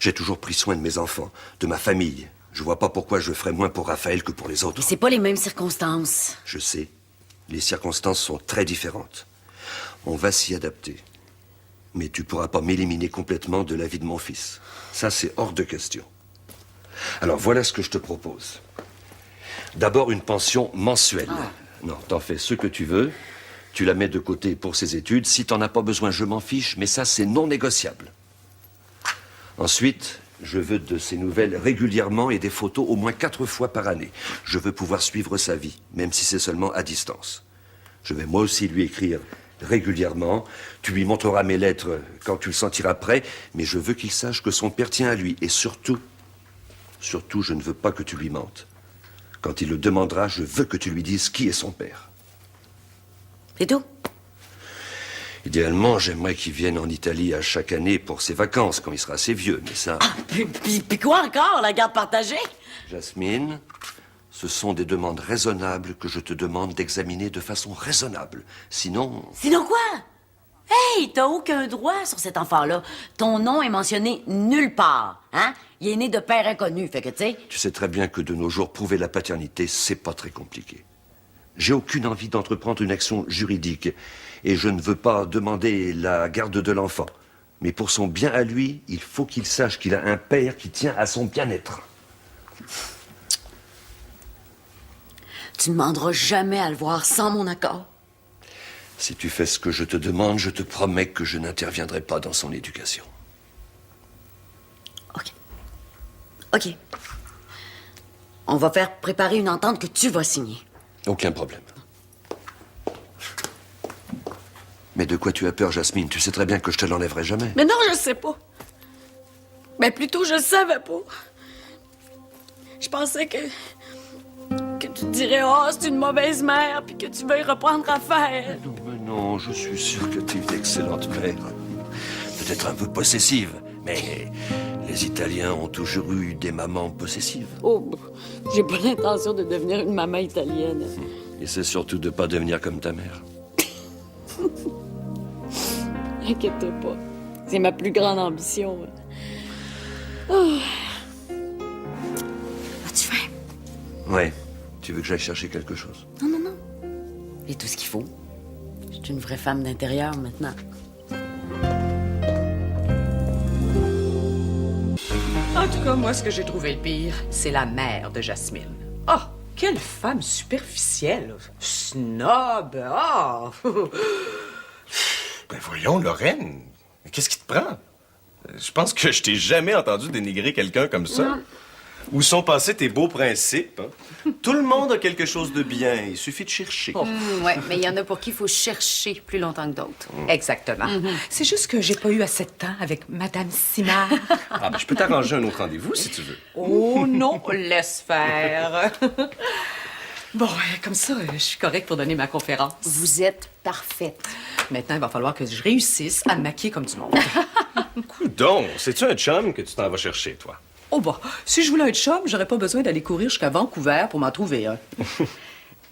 J'ai toujours pris soin de mes enfants, de ma famille. Je vois pas pourquoi je ferais moins pour Raphaël que pour les autres. Mais c'est pas les mêmes circonstances. Je sais. Les circonstances sont très différentes. On va s'y adapter. Mais tu pourras pas m'éliminer complètement de la vie de mon fils. Ça, c'est hors de question. Alors, voilà ce que je te propose. D'abord, une pension mensuelle. Non, t'en fais ce que tu veux. Tu la mets de côté pour ses études. Si t'en as pas besoin, je m'en fiche, mais ça, c'est non négociable. Ensuite, je veux de ses nouvelles régulièrement et des photos au moins 4 fois par année. Je veux pouvoir suivre sa vie, même si c'est seulement à distance. Je vais moi aussi lui écrire régulièrement. Tu lui montreras mes lettres quand tu le sentiras prêt, mais je veux qu'il sache que son père tient à lui. Et surtout, je ne veux pas que tu lui mentes. Quand il le demandera, je veux que tu lui dises qui est son père. C'est tout? Idéalement, j'aimerais qu'il vienne en Italie à chaque année pour ses vacances, quand il sera assez vieux, mais ça... Ah, puis quoi encore, la garde partagée? Jasmine, ce sont des demandes raisonnables que je te demande d'examiner de façon raisonnable. Sinon... Sinon quoi? Hey, t'as aucun droit sur cet enfant-là. Ton nom est mentionné nulle part, hein? Il est né de père inconnu, fait que, tu sais... Tu sais très bien que de nos jours, prouver la paternité, c'est pas très compliqué. J'ai aucune envie d'entreprendre une action juridique et je ne veux pas demander la garde de l'enfant. Mais pour son bien à lui, il faut qu'il sache qu'il a un père qui tient à son bien-être. Tu ne demanderas jamais à le voir sans mon accord. Si tu fais ce que je te demande, je te promets que je n'interviendrai pas dans son éducation. OK. On va faire préparer une entente que tu vas signer. Aucun problème. Mais de quoi tu as peur, Jasmine? Tu sais très bien que je te l'enlèverai jamais. Mais non, je sais pas. Mais plutôt, je savais pas. Je pensais que tu te dirais, oh, c'est une mauvaise mère, puis que tu veuilles reprendre Raphaël. Mais non, je suis sûr que tu es une excellente mère. Peut-être un peu possessive, mais les Italiens ont toujours eu des mamans possessives. Oh, j'ai pas l'intention de devenir une maman italienne. Et c'est surtout de pas devenir comme ta mère. Inquiète-toi pas. C'est ma plus grande ambition. Oh. As-tu faim? Ouais. Tu veux que j'aille chercher quelque chose? Non. J'ai tout ce qu'il faut. Je suis une vraie femme d'intérieur maintenant. En tout cas, moi, ce que j'ai trouvé le pire, c'est la mère de Jasmine. Oh, quelle femme superficielle. Snob. Oh. Ben Ben voyons, Lorraine, qu'est-ce qui te prend? Je pense que je t'ai jamais entendu dénigrer quelqu'un comme ça. Non. Où sont passés tes beaux principes? Hein? Tout le monde a quelque chose de bien, il suffit de chercher. Ouais, mais il y en a pour qui il faut chercher plus longtemps que d'autres. Exactement. C'est juste que j'ai pas eu assez de temps avec Madame Simard. Ah ben je peux t'arranger un autre rendez-vous si tu veux. Oh non, laisse faire. Bon, comme ça, je suis correcte pour donner ma conférence. Vous êtes parfaite. Maintenant, il va falloir que je réussisse à me maquiller comme du monde. Coudon, c'est-tu un chum que tu t'en vas chercher, toi? Oh bah, si je voulais un chum, j'aurais pas besoin d'aller courir jusqu'à Vancouver pour m'en trouver un.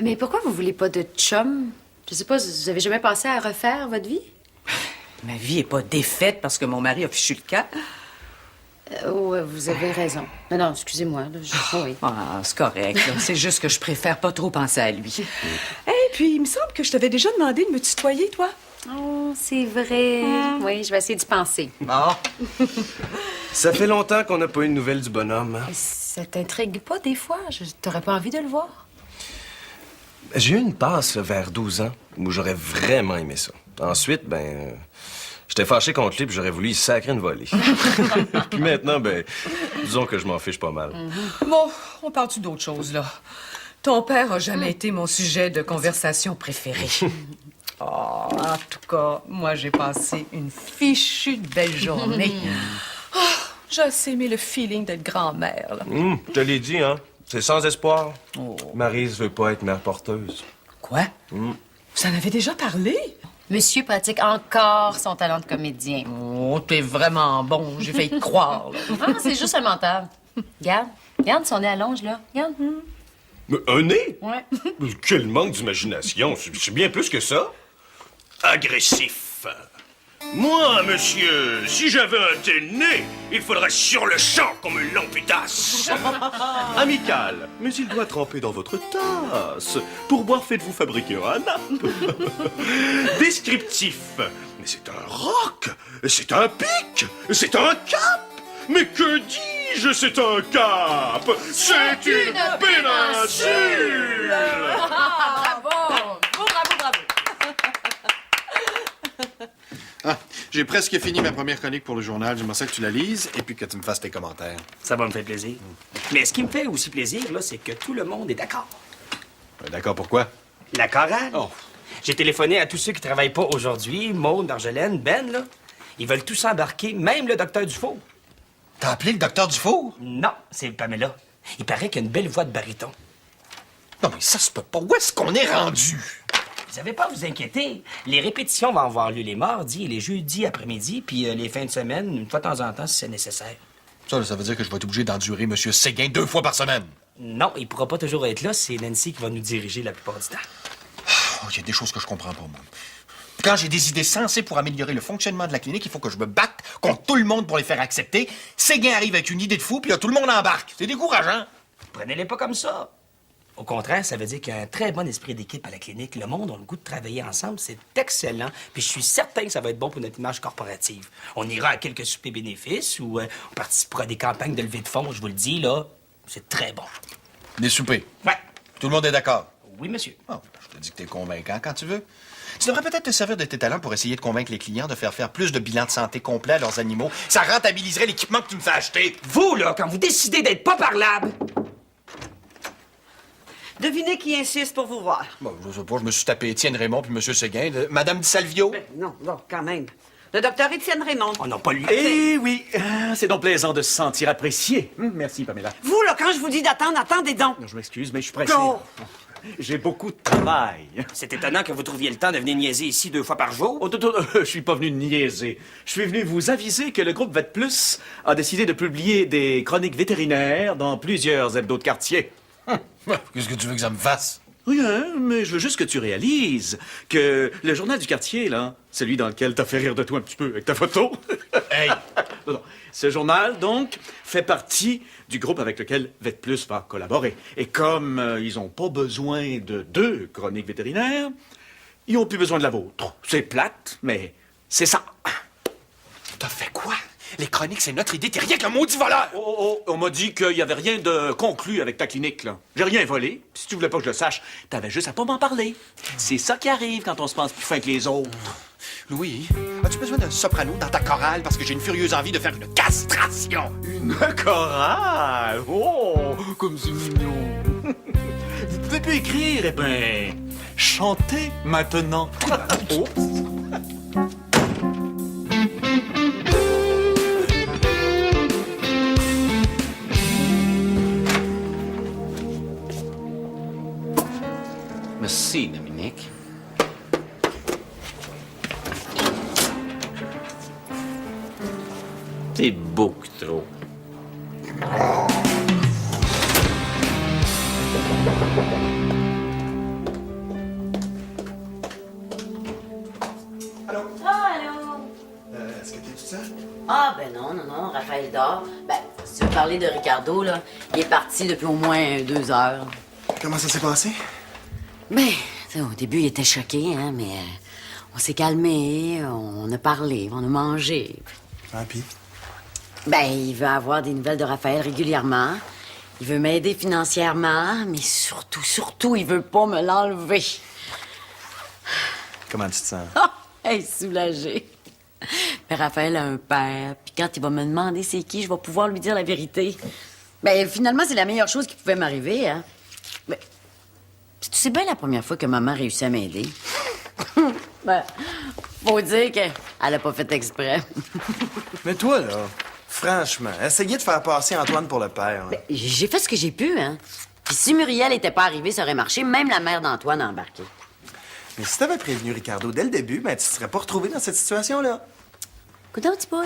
Mais pourquoi vous voulez pas de chum? Je sais pas, vous avez jamais pensé à refaire votre vie? Ma vie est pas défaite parce que mon mari a fichu le camp. Ouais, vous avez raison. Non, excusez-moi. Là, oui. Ah, c'est correct. là. C'est juste que je préfère pas trop penser à lui. Et puis, il me semble que je t'avais déjà demandé de me tutoyer, toi. Oh, c'est vrai. Oui, je vais essayer d'y penser. Ça fait longtemps qu'on n'a pas eu de nouvelles du bonhomme. Hein? Ça t'intrigue pas des fois? T'aurais pas envie de le voir? J'ai eu une passe là, vers 12 ans où j'aurais vraiment aimé ça. Ensuite, j'étais fâché contre lui puis j'aurais voulu y sacrer une volée. Puis maintenant, disons que je m'en fiche pas mal. Bon, on parle-tu d'autre chose, là? Ton père a jamais été mon sujet de conversation préféré. Oh, en tout cas, moi, j'ai passé une fichue de belle journée. Oh, j'ai assez aimé le feeling d'être grand-mère, là. Je te l'ai dit, hein? C'est sans espoir. Maryse veut pas être mère porteuse. Quoi? Vous en avez déjà parlé? Monsieur pratique encore son talent de comédien. Oh, t'es vraiment bon. J'ai failli te croire, là. Ah, c'est juste un menteur. Regarde son nez allonge, là. Regarde. Mais un nez? Ouais. Quel manque d'imagination. C'est bien plus que ça. Agressif. Moi, monsieur, si j'avais un tel nez, il faudrait sur le champ qu'on me l'amputasse. Amical, mais il doit tremper dans votre tasse. Pour boire, faites-vous fabriquer un nappe. Descriptif, mais c'est un roc, c'est un pic, c'est un cap. Mais que dis-je, c'est un cap. C'est une péninsule. Bravo! Bravo! Ah, j'ai presque fini ma première chronique pour le journal. J'aimerais ça que tu la lises et puis que tu me fasses tes commentaires. Ça va me faire plaisir. Mais ce qui me fait aussi plaisir, là, c'est que tout le monde est d'accord. D'accord, pourquoi? La chorale. Oh. J'ai téléphoné à tous ceux qui travaillent pas aujourd'hui, Maude, Marjolaine, Ben, là. Ils veulent tous embarquer, même le docteur Dufour. T'as appelé le docteur Dufour? Non, c'est Pamela. Il paraît qu'il a une belle voix de baryton. Non, mais ça se peut pas. Où est-ce qu'on est rendu? Vous n'avez pas à vous inquiéter. Les répétitions vont avoir lieu les mardis et les jeudis après-midi, puis les fins de semaine, une fois de temps en temps, si c'est nécessaire. Ça veut dire que je vais être obligé d'endurer M. Séguin 2 fois par semaine. Non, il pourra pas toujours être là. C'est Nancy qui va nous diriger la plupart du temps. Oh, il y a des choses que je comprends pas, moi. Quand j'ai des idées sensées pour améliorer le fonctionnement de la clinique, il faut que je me batte contre tout le monde pour les faire accepter. Séguin arrive avec une idée de fou, puis là, tout le monde embarque. C'est décourageant. Prenez-les pas comme ça. Au contraire, ça veut dire qu'il y a un très bon esprit d'équipe à la clinique. Le monde a le goût de travailler ensemble. C'est excellent. Puis je suis certain que ça va être bon pour notre image corporative. On ira à quelques soupers bénéfices ou on participera à des campagnes de levée de fonds. Je vous le dis, là, c'est très bon. Des soupers? Ouais. Tout le monde est d'accord? Oui, monsieur. Oh, je te dis que t'es convaincant quand tu veux. Tu devrais peut-être te servir de tes talents pour essayer de convaincre les clients de faire plus de bilans de santé complets à leurs animaux. Ça rentabiliserait l'équipement que tu me fais acheter. Vous, là, quand vous décidez d'être pas parlable... Devinez qui insiste pour vous voir. Bon, je sais pas, je me suis tapé Étienne Raymond puis M. Séguin. Madame Di Salvio? Non, quand même. Le docteur Étienne Raymond. On n'a pas lu. Eh oui, c'est donc plaisant de se sentir apprécié. Merci, Pamela. Vous, là, quand je vous dis d'attendre, attendez donc. Non, je m'excuse, mais je suis pressé. Non. J'ai beaucoup de travail. C'est étonnant que vous trouviez le temps de venir niaiser ici 2 fois par jour. Oh, je suis pas venu niaiser. Je suis venu vous aviser que le groupe Vet Plus a décidé de publier des chroniques vétérinaires dans plusieurs hebdos de quartier. Qu'est-ce que tu veux que ça me fasse? Rien, mais je veux juste que tu réalises que le journal du quartier, là, celui dans lequel t'as fait rire de toi un petit peu avec ta photo. Hey! Non. Ce journal, donc, fait partie du groupe avec lequel Vet Plus va collaborer. Et comme ils n'ont pas besoin de 2 chroniques vétérinaires, ils n'ont plus besoin de la vôtre. C'est plate, mais c'est ça. T'as fait quoi? Les chroniques, c'est notre idée. T'es rien qu'un maudit voleur! On m'a dit qu'il y avait rien de conclu avec ta clinique, là. J'ai rien volé. Puis si tu voulais pas que je le sache, t'avais juste à pas m'en parler. C'est ça qui arrive quand on se pense plus fin que les autres. Louis, as-tu besoin d'un soprano dans ta chorale parce que j'ai une furieuse envie de faire une castration? Une chorale? Oh, comme c'est mignon. Vous pouvez plus écrire, eh ben, chantez maintenant. Oh. Merci, Dominique. C'est beaucoup trop. Est-ce que t'es tout seul? Ah, ben non, Raphaël dort. Ben, si tu veux parler de Ricardo, là, il est parti depuis au moins 2 heures. Comment ça s'est passé? Ben, tu sais, au début, il était choqué, hein, mais on s'est calmé, on a parlé, on a mangé. Ah, puis? Ben, il veut avoir des nouvelles de Raphaël régulièrement. Il veut m'aider financièrement, mais surtout, il veut pas me l'enlever. Comment tu te sens? Ah, elle est soulagée. Mais Raphaël a un père, puis quand il va me demander c'est qui, je vais pouvoir lui dire la vérité. Ben, finalement, c'est la meilleure chose qui pouvait m'arriver, hein. Ben, tu sais bien la première fois que maman réussit à m'aider. Ben, faut dire qu'elle a pas fait exprès. Mais toi, là, franchement, essayez de faire passer Antoine pour le père. Là. Ben, j'ai fait ce que j'ai pu, hein. Puis si Muriel était pas arrivée, ça aurait marché. Même la mère d'Antoine a embarqué. Mais si t'avais prévenu Ricardo dès le début, ben, tu te serais pas retrouvé dans cette situation-là. Écoute, un petit peu.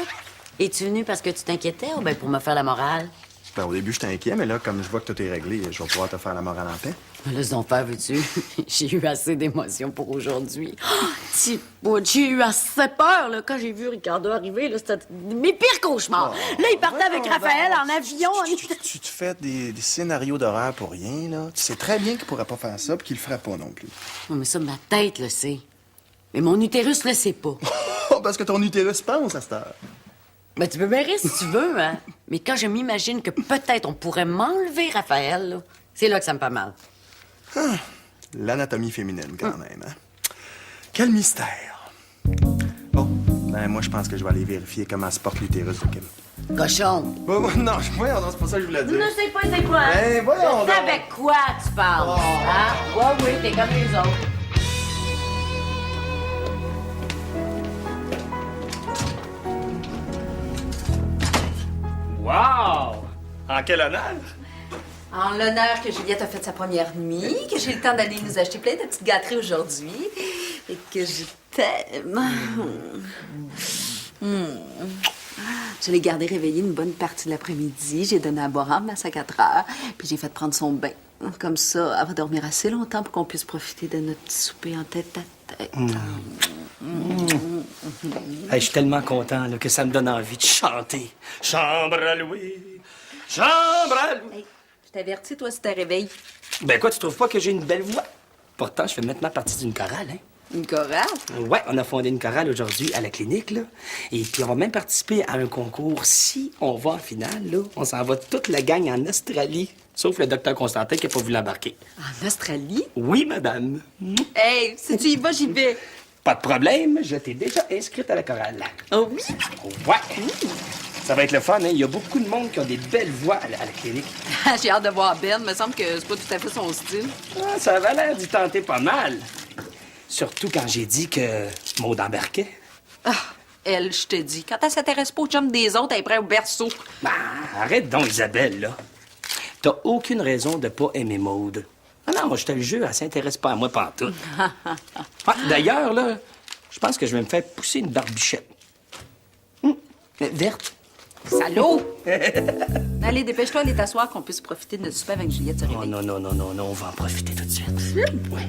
Es-tu venu parce que tu t'inquiétais ou bien pour me faire la morale? Ben, au début, j'étais inquiet, mais là, comme je vois que tout est réglé, je vais pouvoir te faire la morale en paix. Laisse donc faire, veux-tu? J'ai eu assez d'émotions pour aujourd'hui. Oh, petit bout, j'ai eu assez peur, là, quand j'ai vu Ricardo arriver, là, c'était mes pires cauchemars. Là, il partait avec Raphaël en avion. Tu te fais des scénarios d'horreur pour rien, là. Tu sais très bien qu'il pourrait pas faire ça, puis qu'il le ferait pas non plus. Non, mais ça, ma tête le sait. Mais mon utérus le sait pas. Parce que ton utérus pense à cette heure. Ben, tu peux bien rire si tu veux, hein. Mais quand je m'imagine que peut-être on pourrait m'enlever Raphaël, là, c'est là que ça me fait mal. Ah, l'anatomie féminine, quand même, hein. Quel mystère. Bon, ben moi, je pense que je vais aller vérifier comment se porte l'utérus de Kim. Cochon. Non, voyons, c'est pas ça que je voulais dire. Ne sais pas c'est quoi. Ben, voyons Je sais donc. avec quoi tu parles. Hein? Ouais, oui, t'es comme les autres. Wow! En quel honneur? En l'honneur que Juliette a fait sa première nuit, que j'ai le temps d'aller nous acheter plein de petites gâteries aujourd'hui et que je t'aime. Je l'ai gardé réveillée une bonne partie de l'après-midi. J'ai donné à boire en masse à 4 heures, puis j'ai fait prendre son bain. Comme ça, elle va dormir assez longtemps pour qu'on puisse profiter de notre petit souper en tête-à-tête. Hey, je suis tellement content là, que ça me donne envie de chanter. Chambre à louer, chambre à louer. Hey, je t'avertis, toi, si t'as réveillé. Ben quoi, tu trouves pas que j'ai une belle voix? Pourtant, je fais maintenant partie d'une chorale, hein? Une chorale? Ouais, on a fondé une chorale aujourd'hui à la clinique, là. Et puis, on va même participer à un concours. Si on va en finale, là, on s'en va toute la gang en Australie. Sauf le docteur Constantin qui n'a pas voulu embarquer. En Australie? Oui, madame. Hey, si tu y vas, j'y vais. Pas de problème, je t'ai déjà inscrite à la chorale. Oh oui? Ouais. Ça va être le fun, hein? Il y a beaucoup de monde qui ont des belles voix à la clinique. J'ai hâte de voir Ben. Me semble que c'est pas tout à fait son style. Ah, ça avait l'air d'y tenter pas mal. Surtout quand j'ai dit que Maud embarquait. Ah, elle, je te dis, quand elle s'intéresse pas au chum des autres, elle est prête au berceau. Ben, arrête donc, Isabelle, là. T'as aucune raison de pas aimer Maud. Ah non, je te le jure, elle s'intéresse pas à moi pantoute. Ah, d'ailleurs, là, je pense que je vais me faire pousser une barbichette. Verte. Salaud! Allez, dépêche-toi, allez t'asseoir qu'on puisse profiter de notre souper avec Juliette. Oh non, non, non, non, non, on va en profiter tout de suite. Oui.